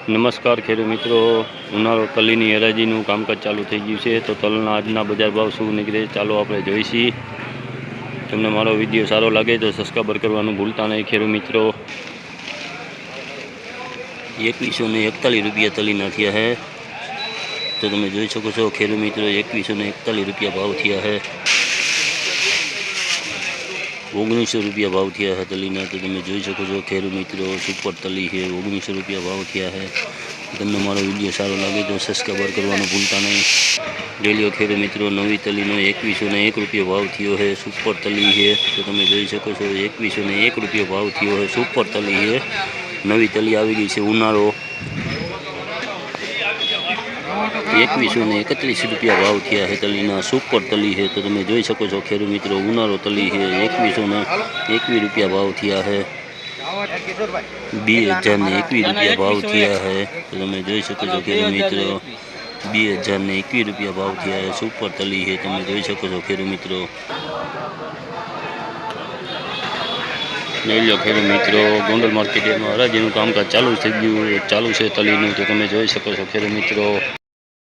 નમસ્કાર ખેડૂત મિત્રો, ઉનાળો તલીની હરાજીનું કામકાજ ચાલુ થઈ ગયું છે. તો તલના આજના બજાર ભાવ શું નીકળે ચાલો આપણે જોઈશી. તમને મારો વિડીયો સારો લાગે તો સબસ્ક્રાઈબર કરવાનું ભૂલતા નહીં ખેડૂત મિત્રો. 2141 રૂપિયા તલીના થયા છે. તો તમે જોઈ શકો છો ખેડૂત મિત્રો, 2141 રૂપિયા ભાવ થયા છે. 1900 રૂપિયા ભાવ થયા છે તલીના. તો તમે જોઈ શકો છો ખેડૂત મિત્રો, સુપર તલી છે. 1900 રૂપિયા ભાવ થયા છે. તમને મારો વિડીયો સારો લાગે તો સબસ્ક્રાઈબર કરવાનું ભૂલતા નહીં. જોઈ લો ખેડૂત મિત્રો, નવી તલીનો 2101 રૂપિયા ભાવ થયો છે. સુપર તલી છે. તો તમે જોઈ શકો છો 2101 રૂપિયા ભાવ થયો છે. સુપર તલી છે. નવી તલી આવી ગઈ છે. ઉનાળો 2131 રૂપિયા ભાવ થયા છે તલીના. સુપર તલી છે. તો તમે જોઈ શકો છો ખેડૂત મિત્રો, ઉનાળો તલી છે. 2121 રૂપિયા ભાવ થયા છે. 2021 રૂપિયા ભાવ થયા છે. તો તમે જોઈ શકો છો ખેડૂત મિત્રો, 2021 રૂપિયા ભાવ થયા છે. સુપર તલી છે. તમે જોઈ શકો છો ખેડૂત મિત્રો. લઈ લો ખેડૂત મિત્રો, ગોંડલ માર્કેટમાં હરાજીનું કામકાજ ચાલુ થઈ ગયું ચાલુ છે તલીનું. તો તમે જોઈ શકો છો ખેડૂત મિત્રો.